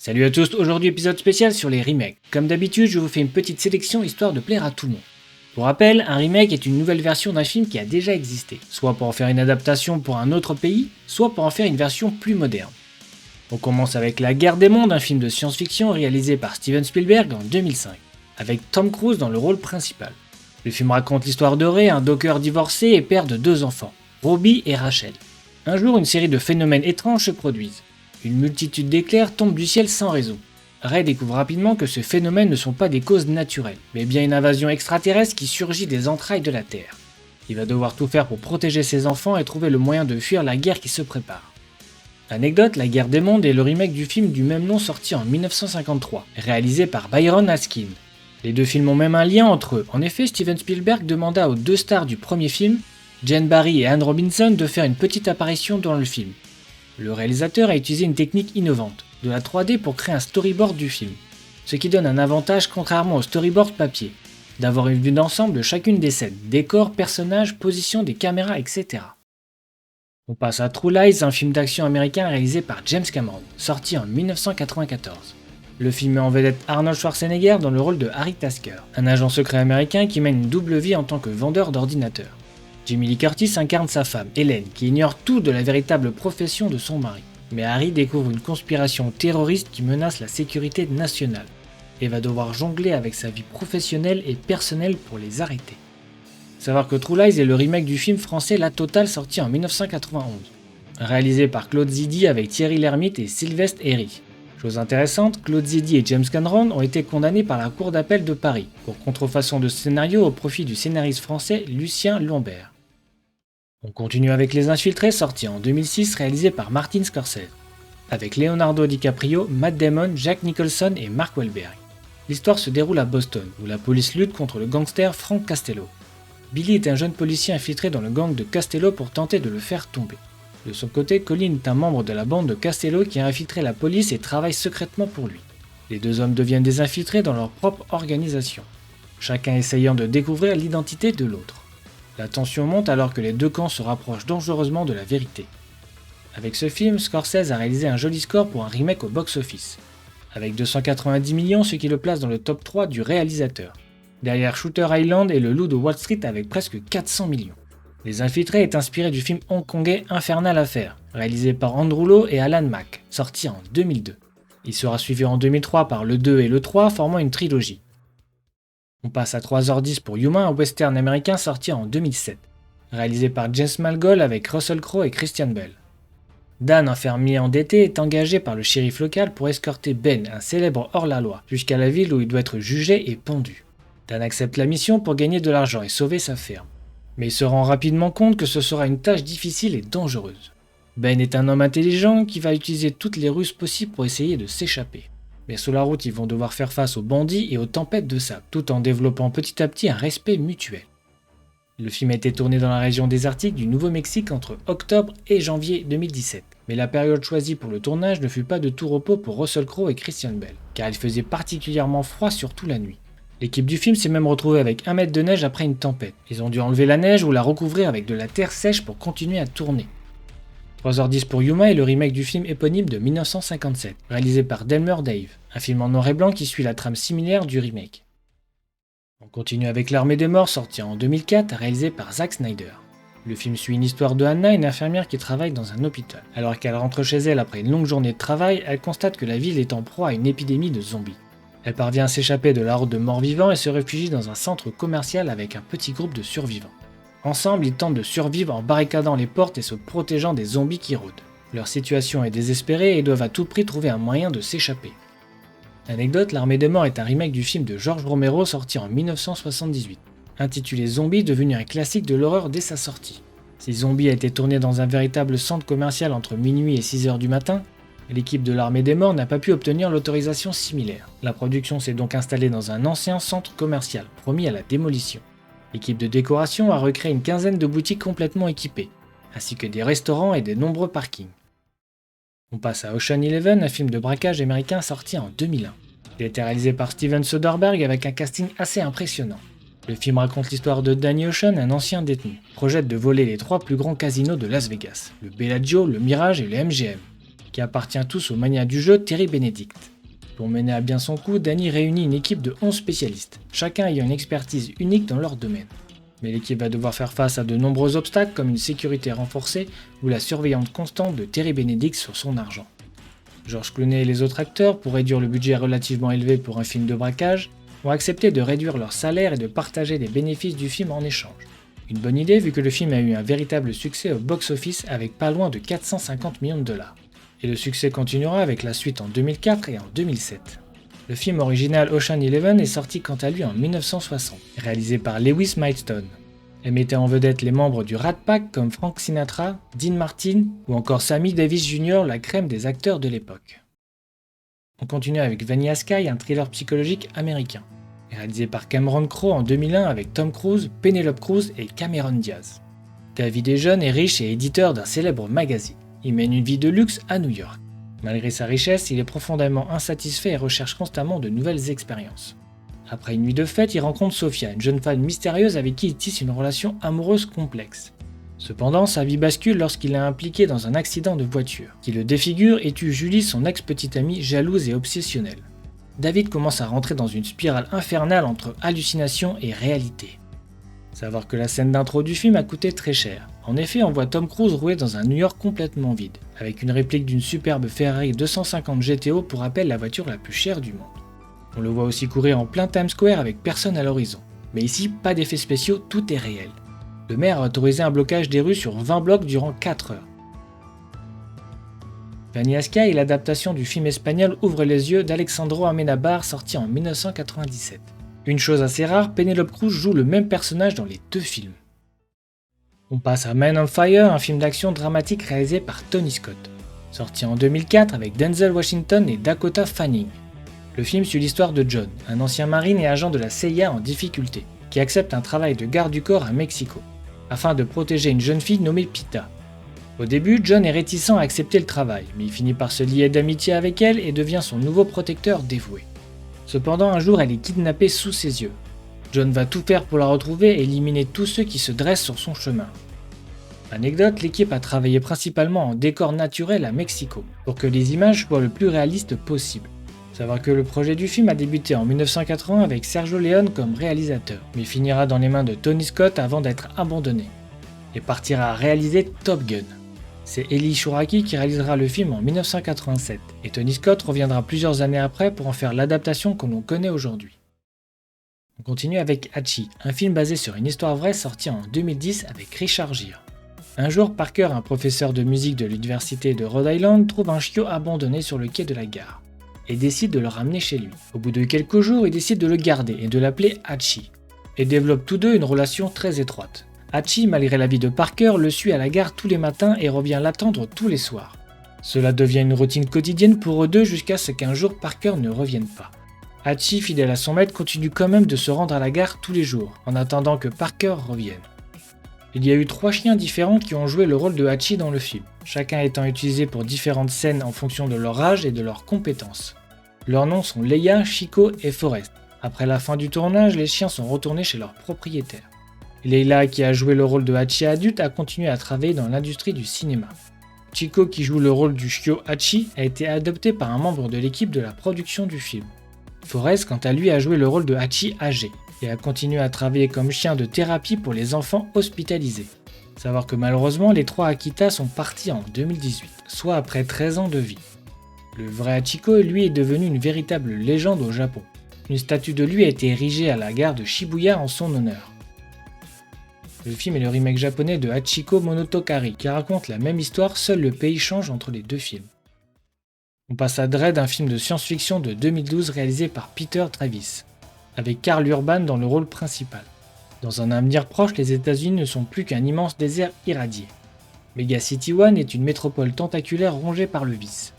Salut à tous, aujourd'hui épisode spécial sur les remakes. Comme d'habitude, je vous fais une petite sélection histoire de plaire à tout le monde. Pour rappel, un remake est une nouvelle version d'un film qui a déjà existé, soit pour en faire une adaptation pour un autre pays, soit pour en faire une version plus moderne. On commence avec La Guerre des Mondes, un film de science-fiction réalisé par Steven Spielberg en 2005, avec Tom Cruise dans le rôle principal. Le film raconte l'histoire de Ray, un docker divorcé et père de 2 enfants, Robbie et Rachel. Un jour, une série de phénomènes étranges se produisent. Une multitude d'éclairs tombe du ciel sans raison. Ray découvre rapidement que ces phénomènes ne sont pas des causes naturelles, mais bien une invasion extraterrestre qui surgit des entrailles de la Terre. Il va devoir tout faire pour protéger ses enfants et trouver le moyen de fuir la guerre qui se prépare. Anecdote, La Guerre des Mondes est le remake du film du même nom sorti en 1953, réalisé par Byron Haskin. Les deux films ont même un lien entre eux. En effet, Steven Spielberg demanda aux 2 stars du premier film, Jane Barry et Anne Robinson, de faire une petite apparition dans le film. Le réalisateur a utilisé une technique innovante, de la 3D pour créer un storyboard du film, ce qui donne un avantage contrairement au storyboard papier, d'avoir une vue d'ensemble de chacune des scènes, décors, personnages, position des caméras, etc. On passe à True Lies, un film d'action américain réalisé par James Cameron, sorti en 1994. Le film met en vedette Arnold Schwarzenegger dans le rôle de Harry Tasker, un agent secret américain qui mène une double vie en tant que vendeur d'ordinateurs. Jamie Lee Curtis incarne sa femme, Hélène, qui ignore tout de la véritable profession de son mari. Mais Harry découvre une conspiration terroriste qui menace la sécurité nationale, et va devoir jongler avec sa vie professionnelle et personnelle pour les arrêter. Savoir que True Lies est le remake du film français La Totale sorti en 1991, réalisé par Claude Zidi avec Thierry Lhermitte et Sylvestre Héry. Chose intéressante, Claude Zidi et James Cameron ont été condamnés par la Cour d'appel de Paris pour contrefaçon de scénario au profit du scénariste français Lucien Lambert. On continue avec Les Infiltrés, sorti en 2006, réalisé par Martin Scorsese, avec Leonardo DiCaprio, Matt Damon, Jack Nicholson et Mark Wahlberg. L'histoire se déroule à Boston, où la police lutte contre le gangster Frank Castello. Billy est un jeune policier infiltré dans le gang de Castello pour tenter de le faire tomber. De son côté, Colin est un membre de la bande de Castello qui a infiltré la police et travaille secrètement pour lui. Les 2 hommes deviennent des infiltrés dans leur propre organisation, chacun essayant de découvrir l'identité de l'autre. La tension monte alors que les 2 camps se rapprochent dangereusement de la vérité. Avec ce film, Scorsese a réalisé un joli score pour un remake au box-office, avec 290 millions, ce qui le place dans le top 3 du réalisateur, derrière Shooter Island et Le Loup de Wall Street avec presque 400 millions. Les Infiltrés est inspiré du film hongkongais Infernal Affair, réalisé par Andrew Lo et Alan Mak, sorti en 2002. Il sera suivi en 2003 par le 2 et le 3, formant une trilogie. On passe à 3h10 pour Yuma, un western américain sorti en 2007, réalisé par James Mangold avec Russell Crowe et Christian Bale. Dan, un fermier endetté, est engagé par le shérif local pour escorter Ben, un célèbre hors-la-loi, jusqu'à la ville où il doit être jugé et pendu. Dan accepte la mission pour gagner de l'argent et sauver sa ferme, mais il se rend rapidement compte que ce sera une tâche difficile et dangereuse. Ben est un homme intelligent qui va utiliser toutes les ruses possibles pour essayer de s'échapper. Mais sur la route, ils vont devoir faire face aux bandits et aux tempêtes de sable, tout en développant petit à petit un respect mutuel. Le film a été tourné dans la région désertique du Nouveau-Mexique entre octobre et janvier 2017. Mais la période choisie pour le tournage ne fut pas de tout repos pour Russell Crowe et Christian Bale, car il faisait particulièrement froid surtout la nuit. L'équipe du film s'est même retrouvée avec 1 mètre de neige après une tempête. Ils ont dû enlever la neige ou la recouvrir avec de la terre sèche pour continuer à tourner. 3h10 pour Yuma est le remake du film éponyme de 1957, réalisé par Delmer Dave, un film en noir et blanc qui suit la trame similaire du remake. On continue avec L'Armée des Morts, sorti en 2004, réalisé par Zack Snyder. Le film suit une histoire de Hannah, une infirmière qui travaille dans un hôpital. Alors qu'elle rentre chez elle après une longue journée de travail, elle constate que la ville est en proie à une épidémie de zombies. Elle parvient à s'échapper de la horde de morts-vivants et se réfugie dans un centre commercial avec un petit groupe de survivants. Ensemble, ils tentent de survivre en barricadant les portes et se protégeant des zombies qui rôdent. Leur situation est désespérée et doivent à tout prix trouver un moyen de s'échapper. Anecdote, L'Armée des Morts est un remake du film de George Romero sorti en 1978, intitulé Zombie, devenu un classique de l'horreur dès sa sortie. Si Zombie a été tourné dans un véritable centre commercial entre minuit et 6h du matin, l'équipe de l'Armée des Morts n'a pas pu obtenir l'autorisation similaire. La production s'est donc installée dans un ancien centre commercial, promis à la démolition. L'équipe de décoration a recréé une quinzaine de boutiques complètement équipées, ainsi que des restaurants et de nombreux parkings. On passe à Ocean Eleven, un film de braquage américain sorti en 2001. Il a été réalisé par Steven Soderbergh avec un casting assez impressionnant. Le film raconte l'histoire de Danny Ocean, un ancien détenu, qui projette de voler les 3 plus grands casinos de Las Vegas, le Bellagio, le Mirage et le MGM. qui appartient tous au mania du jeu Terry Benedict. Pour mener à bien son coup, Danny réunit une équipe de 11 spécialistes, chacun ayant une expertise unique dans leur domaine. Mais l'équipe va devoir faire face à de nombreux obstacles comme une sécurité renforcée ou la surveillance constante de Terry Benedict sur son argent. George Clooney et les autres acteurs, pour réduire le budget relativement élevé pour un film de braquage, ont accepté de réduire leur salaire et de partager les bénéfices du film en échange. Une bonne idée vu que le film a eu un véritable succès au box-office avec pas loin de 450 millions de dollars. Et le succès continuera avec la suite en 2004 et en 2007. Le film original Ocean Eleven est sorti quant à lui en 1960, réalisé par Lewis Milestone. Elle mettait en vedette les membres du Rat Pack comme Frank Sinatra, Dean Martin ou encore Sammy Davis Jr., la crème des acteurs de l'époque. On continue avec Vanilla Sky, un thriller psychologique américain, réalisé par Cameron Crowe en 2001 avec Tom Cruise, Penelope Cruz et Cameron Diaz. David est jeune et riche et éditeur d'un célèbre magazine. Il mène une vie de luxe à New York. Malgré sa richesse, il est profondément insatisfait et recherche constamment de nouvelles expériences. Après une nuit de fête, il rencontre Sophia, une jeune femme mystérieuse avec qui il tisse une relation amoureuse complexe. Cependant, sa vie bascule lorsqu'il est impliqué dans un accident de voiture, qui le défigure et tue Julie, son ex-petite amie jalouse et obsessionnelle. David commence à rentrer dans une spirale infernale entre hallucination et réalité. Savoir que la scène d'intro du film a coûté très cher. En effet, on voit Tom Cruise rouler dans un New York complètement vide, avec une réplique d'une superbe Ferrari 250 GTO pour rappel la voiture la plus chère du monde. On le voit aussi courir en plein Times Square avec personne à l'horizon. Mais ici, pas d'effets spéciaux, tout est réel. Le maire a autorisé un blocage des rues sur 20 blocs durant 4 heures. Vanilla Sky est l'adaptation du film espagnol Ouvre les yeux d'Alejandro Amenábar sorti en 1997. Une chose assez rare, Penelope Cruz joue le même personnage dans les deux films. On passe à Man on Fire, un film d'action dramatique réalisé par Tony Scott, sorti en 2004 avec Denzel Washington et Dakota Fanning. Le film suit l'histoire de John, un ancien marine et agent de la CIA en difficulté, qui accepte un travail de garde du corps à Mexico, afin de protéger une jeune fille nommée Pita. Au début, John est réticent à accepter le travail, mais il finit par se lier d'amitié avec elle et devient son nouveau protecteur dévoué. Cependant, un jour, elle est kidnappée sous ses yeux. John va tout faire pour la retrouver et éliminer tous ceux qui se dressent sur son chemin. Anecdote, l'équipe a travaillé principalement en décor naturel à Mexico, pour que les images soient le plus réalistes possible. Savoir que le projet du film a débuté en 1980 avec Sergio Leone comme réalisateur, mais finira dans les mains de Tony Scott avant d'être abandonné, et partira réaliser Top Gun. C'est Eli Chouraki qui réalisera le film en 1987, et Tony Scott reviendra plusieurs années après pour en faire l'adaptation que l'on connaît aujourd'hui. On continue avec Hachi, un film basé sur une histoire vraie sorti en 2010 avec Richard Gere. Un jour, Parker, un professeur de musique de l'université de Rhode Island, trouve un chiot abandonné sur le quai de la gare, et décide de le ramener chez lui. Au bout de quelques jours, il décide de le garder et de l'appeler Hachi, et développent tous deux une relation très étroite. Hachi, malgré l'avis de Parker, le suit à la gare tous les matins et revient l'attendre tous les soirs. Cela devient une routine quotidienne pour eux deux jusqu'à ce qu'un jour Parker ne revienne pas. Hachi, fidèle à son maître, continue quand même de se rendre à la gare tous les jours, en attendant que Parker revienne. Il y a eu 3 chiens différents qui ont joué le rôle de Hachi dans le film, chacun étant utilisé pour différentes scènes en fonction de leur âge et de leurs compétences. Leurs noms sont Leia, Chico et Forrest. Après la fin du tournage, les chiens sont retournés chez leur propriétaire. Leila, qui a joué le rôle de Hachi adulte, a continué à travailler dans l'industrie du cinéma. Chico, qui joue le rôle du chiot Hachi, a été adopté par un membre de l'équipe de la production du film. Forrest, quant à lui, a joué le rôle de Hachi âgé et a continué à travailler comme chien de thérapie pour les enfants hospitalisés. Savoir que malheureusement, les 3 Akita sont partis en 2018, soit après 13 ans de vie. Le vrai Hachiko, lui, est devenu une véritable légende au Japon. Une statue de lui a été érigée à la gare de Shibuya en son honneur. Le film est le remake japonais de Hachiko Monotokari, qui raconte la même histoire, seul le pays change entre les deux films. On passe à Dredd, un film de science-fiction de 2012 réalisé par Peter Travis, avec Karl Urban dans le rôle principal. Dans un avenir proche, les États-Unis ne sont plus qu'un immense désert irradié. Mega City One est une métropole tentaculaire rongée par le vice.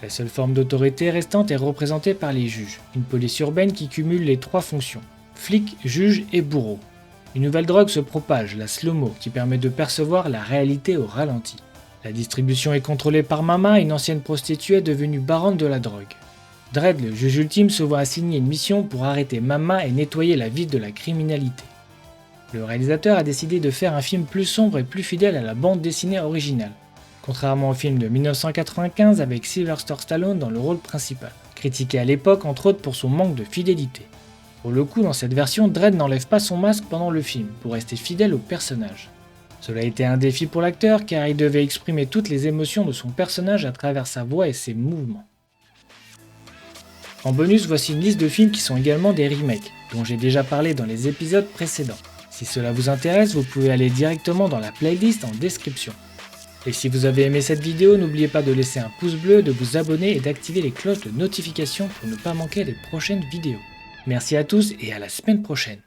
La seule forme d'autorité restante est représentée par les juges, une police urbaine qui cumule les 3 fonctions, flic, juge et bourreau. Une nouvelle drogue se propage, la slow-mo, qui permet de percevoir la réalité au ralenti. La distribution est contrôlée par Mama, une ancienne prostituée devenue baronne de la drogue. Dredd, le juge ultime, se voit assigner une mission pour arrêter Mama et nettoyer la ville de la criminalité. Le réalisateur a décidé de faire un film plus sombre et plus fidèle à la bande dessinée originale, contrairement au film de 1995 avec Sylvester Stallone dans le rôle principal, critiqué à l'époque entre autres pour son manque de fidélité. Pour le coup, dans cette version, Dredd n'enlève pas son masque pendant le film, pour rester fidèle au personnage. Cela a été un défi pour l'acteur car il devait exprimer toutes les émotions de son personnage à travers sa voix et ses mouvements. En bonus, voici une liste de films qui sont également des remakes, dont j'ai déjà parlé dans les épisodes précédents. Si cela vous intéresse, vous pouvez aller directement dans la playlist en description. Et si vous avez aimé cette vidéo, n'oubliez pas de laisser un pouce bleu, de vous abonner et d'activer les cloches de notification pour ne pas manquer les prochaines vidéos. Merci à tous et à la semaine prochaine.